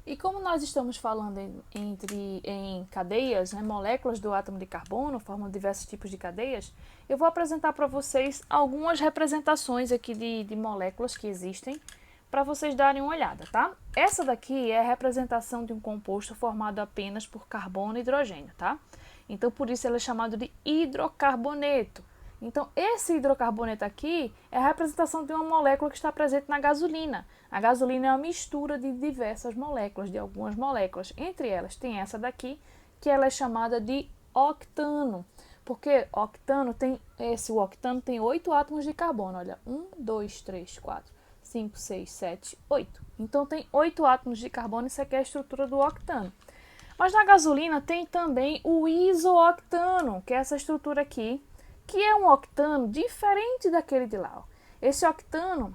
E como nós estamos falando em cadeias, né, moléculas do átomo de carbono, formam diversos tipos de cadeias, eu vou apresentar para vocês algumas representações aqui de moléculas que existem, para vocês darem uma olhada, tá? Essa daqui é a representação de um composto formado apenas por carbono e hidrogênio, tá? Então, por isso ele é chamado de hidrocarboneto. Então, esse hidrocarboneto aqui é a representação de uma molécula que está presente na gasolina. A gasolina é uma mistura de diversas moléculas, de algumas moléculas. Entre elas tem essa daqui, que ela é chamada de octano. Porque o octano tem 8 átomos de carbono. Olha, 1, 2, 3, 4, 5, 6, 7, 8. Então tem 8 átomos de carbono, isso aqui é a estrutura do octano. Mas na gasolina tem também o isooctano, que é essa estrutura aqui, que é um octano diferente daquele de lá. Esse octano,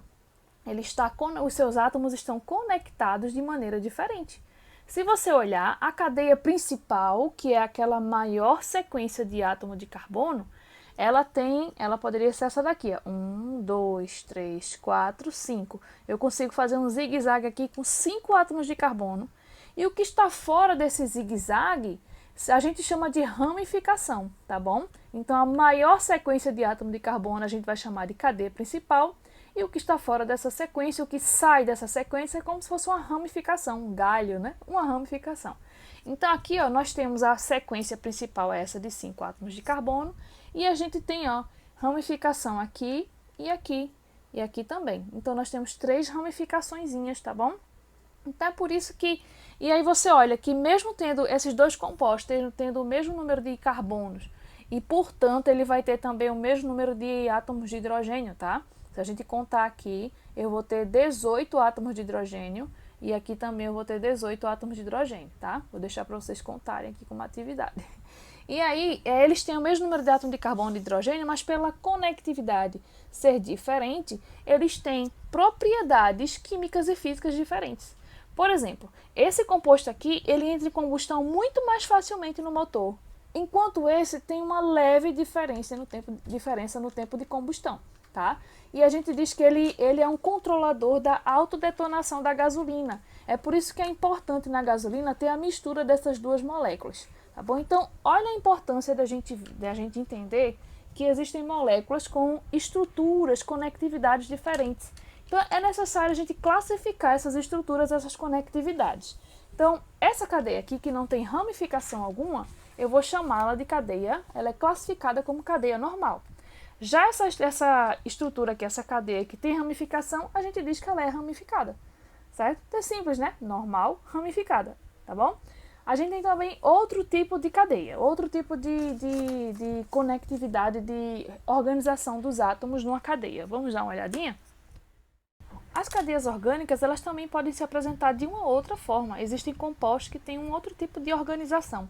os seus átomos estão conectados de maneira diferente. Se você olhar a cadeia principal, que é aquela maior sequência de átomo de carbono, ela poderia ser essa daqui, ó. 1, 2, 3, 4, 5. Eu consigo fazer um zigue-zague aqui com 5 átomos de carbono. E o que está fora desse zigue-zague a gente chama de ramificação, tá bom? Então, a maior sequência de átomo de carbono a gente vai chamar de cadeia principal, e o que está fora dessa sequência, o que sai dessa sequência é como se fosse uma ramificação, um galho, né? Uma ramificação. Então, aqui ó, nós temos a sequência principal, essa de 5 átomos de carbono, e a gente tem ó, ramificação aqui e aqui também. Então, nós temos 3 ramificaçõezinhas, tá bom? Então é por isso que... E aí você olha que mesmo tendo esses dois compostos, tendo o mesmo número de carbonos, e portanto ele vai ter também o mesmo número de átomos de hidrogênio, tá? Se a gente contar aqui, eu vou ter 18 átomos de hidrogênio, e aqui também eu vou ter 18 átomos de hidrogênio, tá? Vou deixar para vocês contarem aqui como atividade. E aí, eles têm o mesmo número de átomos de carbono e de hidrogênio, mas pela conectividade ser diferente, eles têm propriedades químicas e físicas diferentes. Por exemplo, esse composto aqui, ele entra em combustão muito mais facilmente no motor, enquanto esse tem uma leve diferença no tempo de combustão, tá? E a gente diz que ele é um controlador da autodetonação da gasolina. É por isso que é importante na gasolina ter a mistura dessas duas moléculas, tá bom? Então, olha a importância da gente entender que existem moléculas com estruturas, conectividades diferentes. Então, é necessário a gente classificar essas estruturas, essas conectividades. Então, essa cadeia aqui, que não tem ramificação alguma, eu vou chamá-la de cadeia, ela é classificada como cadeia normal. Já essa estrutura aqui, essa cadeia que tem ramificação, a gente diz que ela é ramificada, certo? Então, é simples, né? Normal, ramificada, tá bom? A gente tem também outro tipo de cadeia, outro tipo de conectividade, de organização dos átomos numa cadeia. Vamos dar uma olhadinha? As cadeias orgânicas, elas também podem se apresentar de uma outra forma. Existem compostos que têm um outro tipo de organização.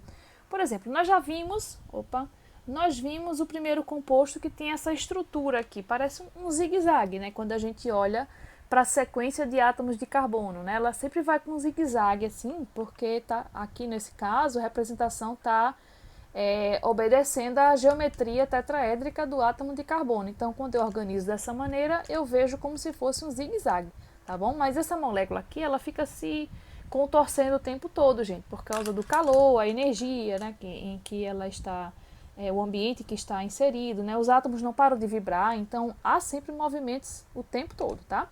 Por exemplo, nós vimos o primeiro composto que tem essa estrutura aqui, parece um zigue-zague, né? Quando a gente olha para a sequência de átomos de carbono, né? Ela sempre vai com um zigue-zague assim, porque tá aqui nesse caso a representação está obedecendo à geometria tetraédrica do átomo de carbono. Então, quando eu organizo dessa maneira, eu vejo como se fosse um zigue-zague, tá bom? Mas essa molécula aqui, ela fica se contorcendo o tempo todo, gente, por causa do calor, a energia, né, em que ela está, o ambiente que está inserido, né? Os átomos não param de vibrar, então há sempre movimentos o tempo todo, tá?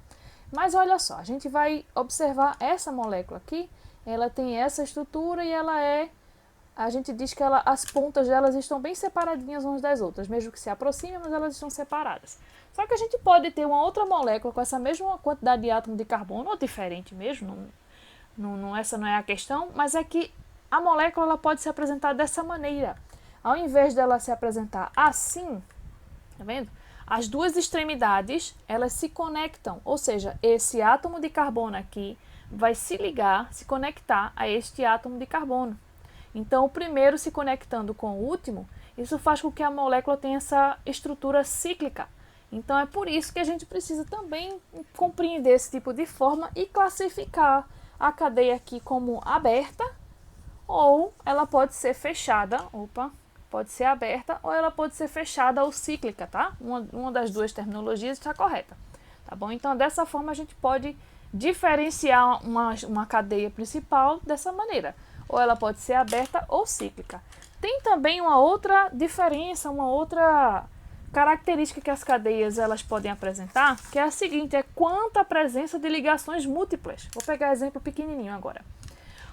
Mas olha só, a gente vai observar essa molécula aqui, ela tem essa estrutura e a gente diz que as pontas delas estão bem separadinhas umas das outras, mesmo que se aproximem, mas elas estão separadas. Só que a gente pode ter uma outra molécula com essa mesma quantidade de átomo de carbono, ou diferente mesmo, essa não é a questão, mas é que a molécula ela pode se apresentar dessa maneira. Ao invés dela se apresentar assim, tá vendo? As duas extremidades, elas se conectam, ou seja, esse átomo de carbono aqui vai se conectar a este átomo de carbono. Então, o primeiro se conectando com o último, isso faz com que a molécula tenha essa estrutura cíclica. Então, é por isso que a gente precisa também compreender esse tipo de forma e classificar a cadeia aqui como aberta, ou ela pode ser fechada, pode ser aberta, ou ela pode ser fechada ou cíclica, tá? Uma das duas terminologias está correta, tá bom? Então, dessa forma, a gente pode diferenciar uma cadeia principal dessa maneira. Ou ela pode ser aberta ou cíclica. Tem também uma outra diferença, uma outra característica que as cadeias elas podem apresentar, que é a seguinte, é quanto à presença de ligações múltiplas. Vou pegar um exemplo pequenininho agora.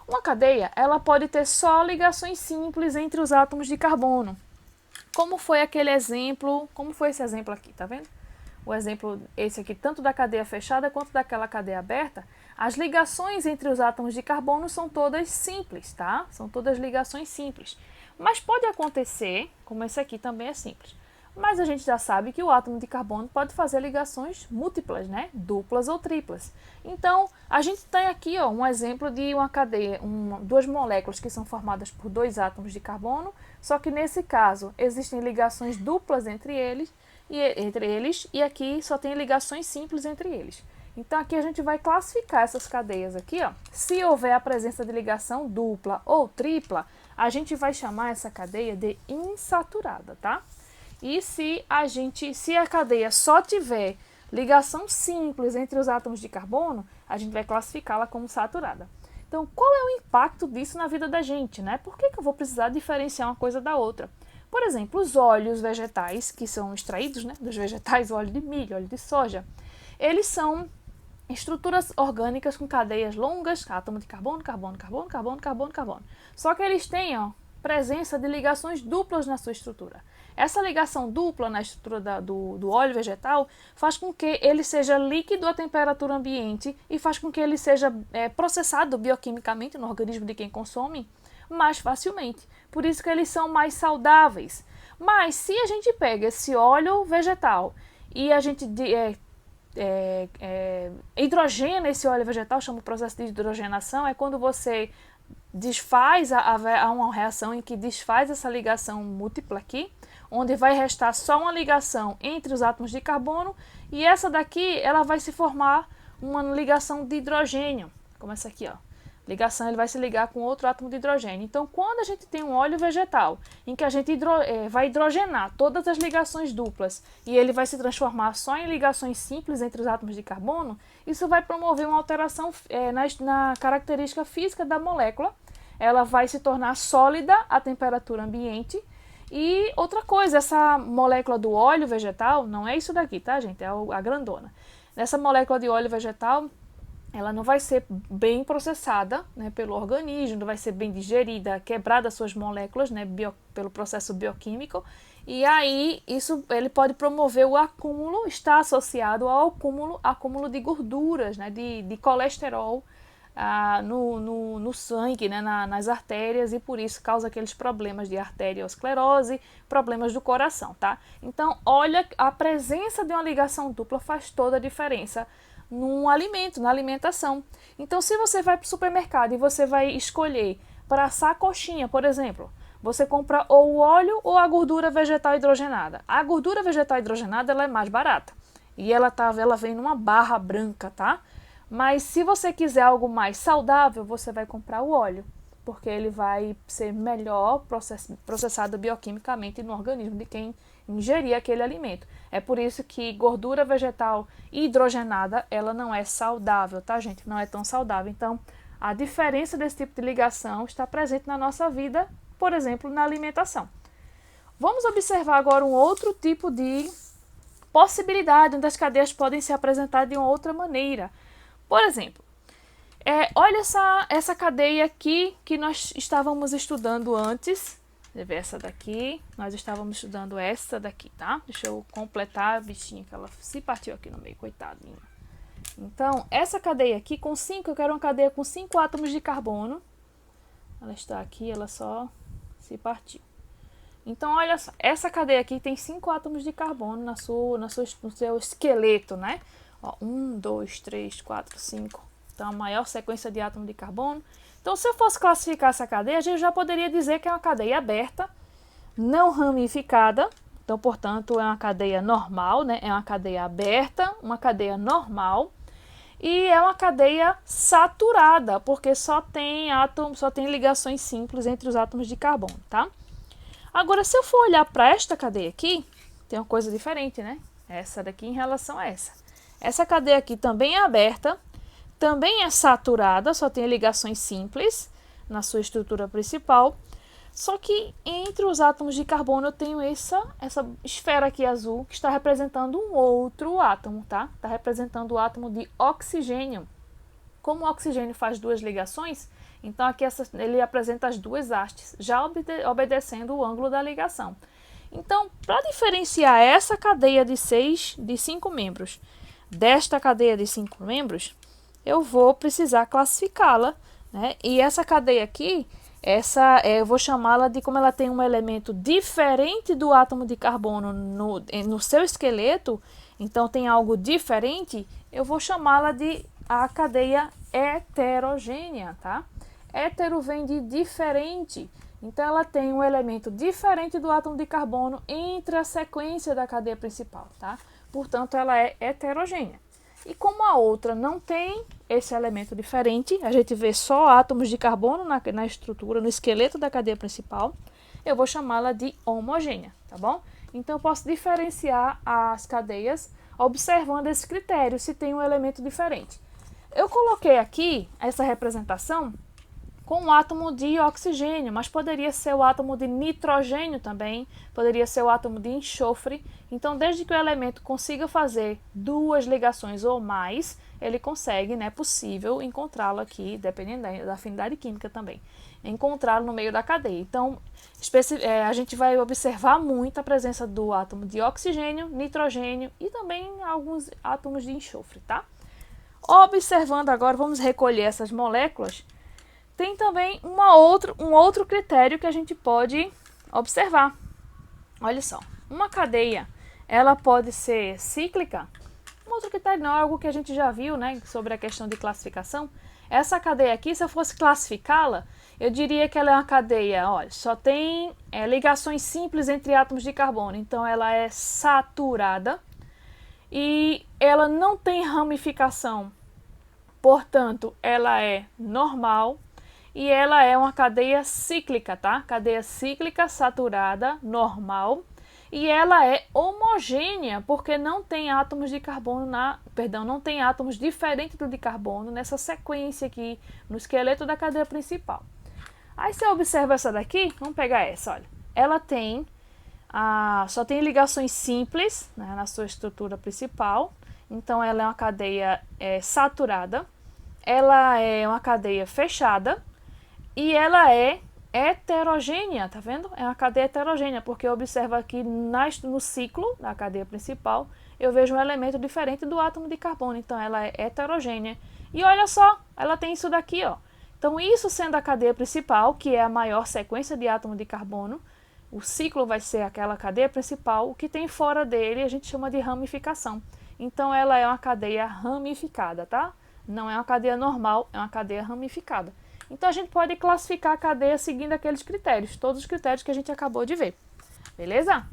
Uma cadeia, ela pode ter só ligações simples entre os átomos de carbono. Como foi aquele exemplo, como foi esse exemplo aqui, tá vendo? O exemplo, esse aqui, tanto da cadeia fechada quanto daquela cadeia aberta, as ligações entre os átomos de carbono são todas simples, tá? São todas ligações simples. Mas pode acontecer, como esse aqui também é simples, mas a gente já sabe que o átomo de carbono pode fazer ligações múltiplas, né? Duplas ou triplas. Então, a gente tem aqui ó, um exemplo de uma cadeia, duas moléculas que são formadas por dois átomos de carbono, só que nesse caso existem ligações duplas entre eles, e aqui só tem ligações simples entre eles. Então aqui a gente vai classificar essas cadeias aqui, ó. Se houver a presença de ligação dupla ou tripla, a gente vai chamar essa cadeia de insaturada, tá? E se a cadeia só tiver ligação simples entre os átomos de carbono, a gente vai classificá-la como saturada. Então, qual é o impacto disso na vida da gente, né? Por que eu vou precisar diferenciar uma coisa da outra? Por exemplo, os óleos vegetais, que são extraídos, né, dos vegetais, o óleo de milho, óleo de soja, eles são estruturas orgânicas com cadeias longas, átomo de carbono, carbono, carbono, carbono, carbono, carbono. Só que eles têm presença de ligações duplas na sua estrutura. Essa ligação dupla na estrutura do óleo vegetal faz com que ele seja líquido à temperatura ambiente e faz com que ele seja processado bioquimicamente no organismo de quem consome mais facilmente. Por isso que eles são mais saudáveis. Mas se a gente pega esse óleo vegetal e a gente hidrogena esse óleo vegetal, chama o processo de hidrogenação, é quando você desfaz, há uma reação em que desfaz essa ligação múltipla aqui, onde vai restar só uma ligação entre os átomos de carbono, e essa daqui ela vai se formar uma ligação de hidrogênio, como essa aqui, ó. Ligação, ele vai se ligar com outro átomo de hidrogênio. Então, quando a gente tem um óleo vegetal em que a gente vai hidrogenar todas as ligações duplas e ele vai se transformar só em ligações simples entre os átomos de carbono, isso vai promover uma alteração na característica física da molécula. Ela vai se tornar sólida à temperatura ambiente. E outra coisa, essa molécula do óleo vegetal, não é isso daqui, tá, gente? É a grandona. Nessa molécula de óleo vegetal, ela não vai ser bem processada, né, pelo organismo, não vai ser bem digerida, quebrada as suas moléculas, né, pelo processo bioquímico, e aí ele pode promover o acúmulo, está associado ao acúmulo de gorduras, né, de colesterol no sangue, né, nas artérias, e por isso causa aqueles problemas de arteriosclerose, problemas do coração, tá? Então, olha, a presença de uma ligação dupla faz toda a diferença num alimento, na alimentação. Então, se você vai para o supermercado e você vai escolher para assar coxinha, por exemplo, você compra ou o óleo ou a gordura vegetal hidrogenada. A gordura vegetal hidrogenada ela é mais barata e ela vem numa barra branca, tá? Mas se você quiser algo mais saudável, você vai comprar o óleo, porque ele vai ser melhor processado bioquimicamente no organismo de quem ingerir aquele alimento. É por isso que gordura vegetal hidrogenada, ela não é saudável, tá, gente? Não é tão saudável. Então, a diferença desse tipo de ligação está presente na nossa vida, por exemplo, na alimentação. Vamos observar agora um outro tipo de possibilidade onde as cadeias podem se apresentar de uma outra maneira. Por exemplo, olha essa cadeia aqui que nós estávamos estudando antes. Deixa eu ver essa daqui. Nós estávamos estudando essa daqui, tá? Deixa eu completar a bichinha que ela se partiu aqui no meio, coitadinha. Então, essa cadeia aqui com 5, eu quero uma cadeia com 5 átomos de carbono. Ela está aqui, ela só se partiu. Então, olha só, essa cadeia aqui tem 5 átomos de carbono no seu esqueleto, né? Ó, 1, 2, 3, 4, 5. Então, a maior sequência de átomos de carbono. Então, se eu fosse classificar essa cadeia, a gente já poderia dizer que é uma cadeia aberta, não ramificada. Então, portanto, é uma cadeia normal, né? É uma cadeia aberta, uma cadeia normal. E é uma cadeia saturada, porque só tem ligações simples entre os átomos de carbono, tá? Agora, se eu for olhar para esta cadeia aqui, tem uma coisa diferente, né? Essa daqui em relação a essa. Essa cadeia aqui também é aberta, também é saturada, só tem ligações simples na sua estrutura principal. Só que entre os átomos de carbono eu tenho essa esfera aqui azul que está representando um outro átomo, tá? Está representando o átomo de oxigênio. Como o oxigênio faz duas ligações, então aqui ele apresenta as duas hastes, já obedecendo o ângulo da ligação. Então, para diferenciar essa cadeia de 5 membros desta cadeia de 5 membros, eu vou precisar classificá-la, né? E essa cadeia aqui, eu vou chamá-la de, como ela tem um elemento diferente do átomo de carbono no seu esqueleto, então tem algo diferente, eu vou chamá-la de a cadeia heterogênea, tá? Hétero vem de diferente, então ela tem um elemento diferente do átomo de carbono entre a sequência da cadeia principal, tá? Portanto, ela é heterogênea. E como a outra não tem esse elemento diferente, a gente vê só átomos de carbono na estrutura, no esqueleto da cadeia principal, eu vou chamá-la de homogênea, tá bom? Então, eu posso diferenciar as cadeias observando esse critério, se tem um elemento diferente. Eu coloquei aqui essa representação com o átomo de oxigênio, mas poderia ser o átomo de nitrogênio também, poderia ser o átomo de enxofre. Então, desde que o elemento consiga fazer duas ligações ou mais, ele consegue, né, é possível encontrá-lo aqui, dependendo da afinidade química também, encontrá-lo no meio da cadeia. Então, a gente vai observar muito a presença do átomo de oxigênio, nitrogênio e também alguns átomos de enxofre, tá? Observando agora, vamos recolher essas moléculas. Tem também um outro critério que a gente pode observar. Olha só, uma cadeia, ela pode ser cíclica. Um outro critério não é algo que a gente já viu, né, sobre a questão de classificação. Essa cadeia aqui, se eu fosse classificá-la, eu diria que ela é uma cadeia, olha, só tem ligações simples entre átomos de carbono. Então, ela é saturada e ela não tem ramificação. Portanto, ela é normal. E ela é uma cadeia cíclica, tá? Cadeia cíclica, saturada, normal. E ela é homogênea, porque não tem átomos de carbono não tem átomos diferentes do de carbono nessa sequência aqui, no esqueleto da cadeia principal. Aí você observa essa daqui, vamos pegar essa, olha. Ela tem, só tem ligações simples, né, na sua estrutura principal. Então, ela é uma cadeia saturada. Ela é uma cadeia fechada. E ela é heterogênea, tá vendo? É uma cadeia heterogênea, porque eu observo aqui no ciclo da cadeia principal, eu vejo um elemento diferente do átomo de carbono, então ela é heterogênea. E olha só, ela tem isso daqui, ó. Então, isso sendo a cadeia principal, que é a maior sequência de átomo de carbono, o ciclo vai ser aquela cadeia principal, o que tem fora dele a gente chama de ramificação. Então, ela é uma cadeia ramificada, tá? Não é uma cadeia normal, é uma cadeia ramificada. Então, a gente pode classificar a cadeia seguindo aqueles critérios, todos os critérios que a gente acabou de ver. Beleza?